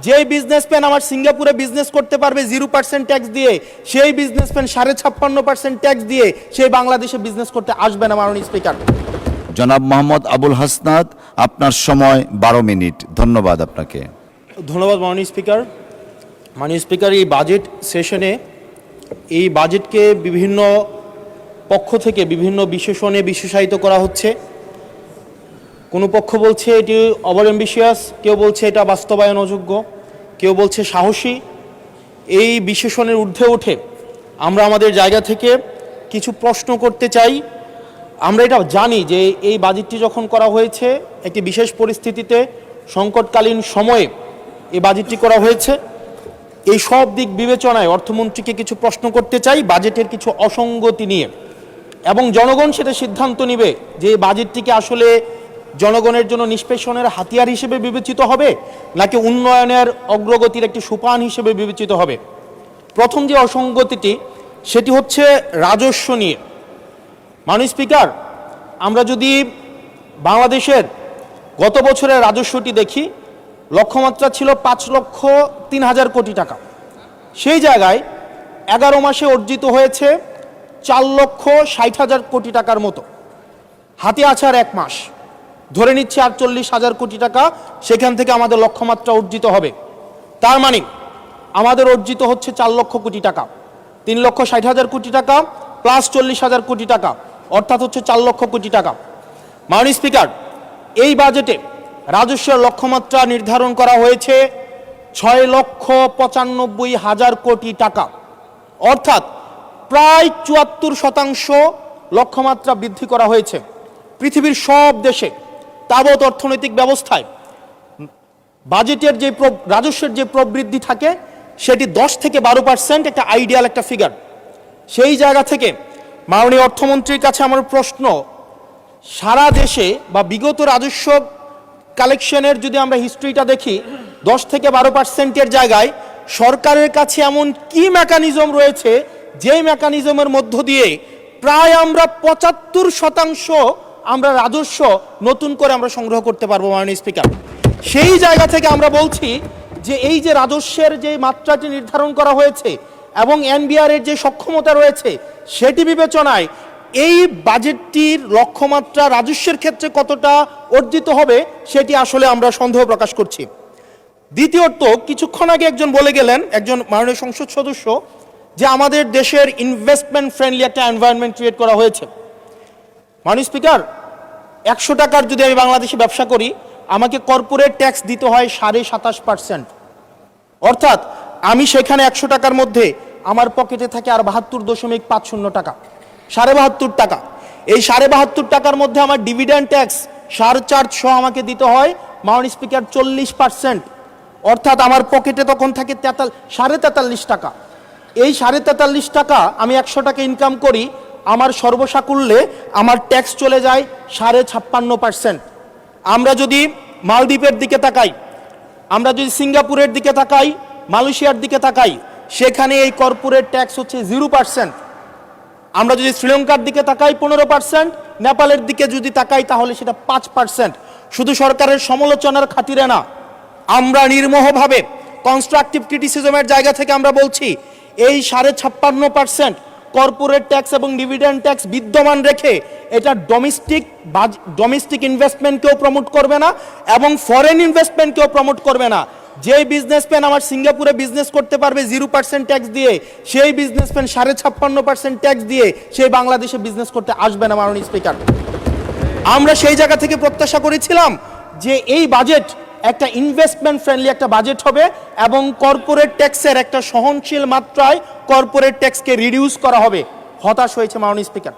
যেই বিজনেসম্যান আমার সিঙ্গাপুরে বিজনেস করতে পারবে 0% ট্যাক্স দিয়ে, সেই বিজনেসম্যান 56.5% ট্যাক্স দিয়ে সেই বাংলাদেশে বিজনেস করতে আসবে না। মাননীয় স্পিকার, জনাব মোহাম্মদ আবুল হাসনাত, আপনার সময় 12 মিনিট। ধন্যবাদ আপনাকে। ধন্যবাদ মাননীয় স্পিকার। মাননীয় স্পিকার, এই বাজেট সেশনে এই বাজেটকে বিভিন্ন পক্ষ থেকে বিভিন্ন বিশেষণে বিশেষায়িত করা হচ্ছে। কোনো পক্ষ বলছে এটি ওভার অ্যাম্বিশিয়াস, কেউ বলছে এটা বাস্তবায়ন অযোগ্য, কেউ বলছে সাহসী। এই বিশেষণের ঊর্ধ্বে উঠে আমরা আমাদের জায়গা থেকে কিছু প্রশ্ন করতে চাই। আমরা এটা জানি যে এই বাজেটটি যখন করা হয়েছে একটি বিশেষ পরিস্থিতিতে, সংকটকালীন সময়ে এই বাজেটটি করা হয়েছে। এই সব দিক বিবেচনায় অর্থমন্ত্রীকে কিছু প্রশ্ন করতে চাই বাজেটের কিছু অসঙ্গতি নিয়ে, এবং জনগণ সেটা সিদ্ধান্ত নেবে যে এই বাজেটটিকে আসলে জনগণের জন্য নিষ্পেষণের হাতিয়ার হিসেবে বিবেচিত হবে নাকি উন্নয়নের অগ্রগতির একটি সোপান হিসেবে বিবেচিত হবে। প্রথম যে অসঙ্গতিটি সেটি হচ্ছে রাজস্ব নিয়ে। মাননীয় স্পিকার, আমরা যদি বাংলাদেশের গত বছরের রাজস্বটি দেখি, লক্ষ্যমাত্রা ছিল 5,03,000 কোটি টাকা। সেই জায়গায় 11 মাসে অর্জিত হয়েছে 4,60,000 কোটি টাকার মতো। হাতে আছে আর 1 মাস, ধরে নিচ্ছে 48,000 কোটি টাকা সেখান থেকে আমাদের লক্ষ্যমাত্রা অর্জিত হবে। তার মানে আমাদের অর্জিত হচ্ছে 4 লক্ষ কোটি টাকা, 3,60,000 কোটি টাকা প্লাস 40,000 কোটি টাকা, অর্থাৎ হচ্ছে 4 লক্ষ কোটি টাকা। মাননীয় স্পিকার, এই বাজেটে রাজস্বের লক্ষ্যমাত্রা নির্ধারণ করা হয়েছে 6,95,000 কোটি টাকা, অর্থাৎ প্রায় 74% লক্ষ্যমাত্রা বৃদ্ধি করা হয়েছে। পৃথিবীর সব দেশে তাবৎ অর্থনৈতিক ব্যবস্থায় বাজেটের যে রাজস্বের যে প্রবৃদ্ধি থাকে সেটি 10 থেকে 12% একটা আইডিয়াল একটা ফিগার। সেই জায়গা থেকে মাননীয় অর্থমন্ত্রীর কাছে আমার প্রশ্ন, সারা দেশে বা বিগত রাজস্ব কালেকশনের যদি আমরা হিস্ট্রিটা দেখি, 10 থেকে 12%-এর জায়গায় সরকারের কাছে এমন কি মেকানিজম রয়েছে যেই মেকানিজমের মধ্য দিয়ে প্রায় আমরা 75% আমরা রাজস্ব নতুন করে আমরা সংগ্রহ করতে পারবো। মাননীয় স্পিকার, সেই জায়গা থেকে আমরা বলছি যে এই যে রাজস্বের যে মাত্রাটি নির্ধারণ করা হয়েছে এবং এনবিআর এর যে সক্ষমতা রয়েছে সেটি বিবেচনায় এই বাজেটটির লক্ষ্যমাত্রা রাজস্বের ক্ষেত্রে কতটা অর্জিত হবে সেটি আসলে আমরা সন্দেহ প্রকাশ করছি। দ্বিতীয়ত, কিছুক্ষণ আগে একজন বলে গেলেন, একজন মাননীয় সংসদ সদস্য, যে আমাদের দেশের ইনভেস্টমেন্ট ফ্রেন্ডলি একটা এনভায়রনমেন্ট ক্রিয়েট করা হয়েছে। মাননীয় স্পিকার, 100 টাকার যদি আমি বাংলাদেশে ব্যবসা করি, আমাকে কর্পোরেট ট্যাক্স দিতে হয় 27.5%, অর্থাৎ আমি সেখানে 100 টাকার মধ্যে আমার পকেটে থাকে আর 72.50 টাকা, 72.5 টাকা। এই 72.5 টাকার মধ্যে আমার ডিভিডেন্ড ট্যাক্স সারচার্জ সহ আমাকে দিতে হয় মাননীয় স্পিকার 40%, অর্থাৎ আমার পকেটে তখন থাকে 43.5 টাকা। এই 43.5 টাকা আমি 100 টাকা ইনকাম করি, আমার সর্বসাকুল্যে আমার ট্যাক্স চলে যায় 56.5%। আমরা যদি মালদ্বীপের দিকে তাকাই, আমরা যদি সিঙ্গাপুরের দিকে তাকাই, মালয়েশিয়ার দিকে তাকাই, সেখানে এই কর্পোরেট ট্যাক্স হচ্ছে 0%। আমরা যদি শ্রীলঙ্কার দিকে তাকাই 15%, নেপালের দিকে যদি তাকাই তাহলে সেটা 5%। শুধু সরকারের সমালোচনার খাতিরে না, আমরা নির্মোহভাবে কনস্ট্রাকটিভ ক্রিটিসিজমের জায়গা থেকে আমরা বলছি এই 56.5% কর্পোরেট ট্যাক্স এবং ডিভিডেন্ড ট্যাক্স বিদ্যমান রেখে এটা ডোমেস্টিক ইনভেস্টমেন্টকেও প্রমোট করবে না এবং ফরেন ইনভেস্টমেন্টকেও প্রমোট করবে না। যেই বিজনেসম্যান আমার সিঙ্গাপুরে বিজনেস করতে পারবে 0% ট্যাক্স দিয়ে, সেই বিজনেসম্যান 56.5% ট্যাক্স দিয়ে সেই বাংলাদেশে বিজনেস করতে আসবে না। মাননীয় স্পিকার, আমরা সেই জায়গা থেকে প্রত্যাশা করেছিলাম যে এই বাজেট একটা ইনভেস্টমেন্ট ফ্রেন্ডলি একটা বাজেট হবে এবং কর্পোরেট ট্যাক্সের একটা সহনশীল মাত্রায় কর্পোরেট ট্যাক্সকে রিডিউস করা হবে। হতাশ হয়েছে মাননীয় স্পিকার।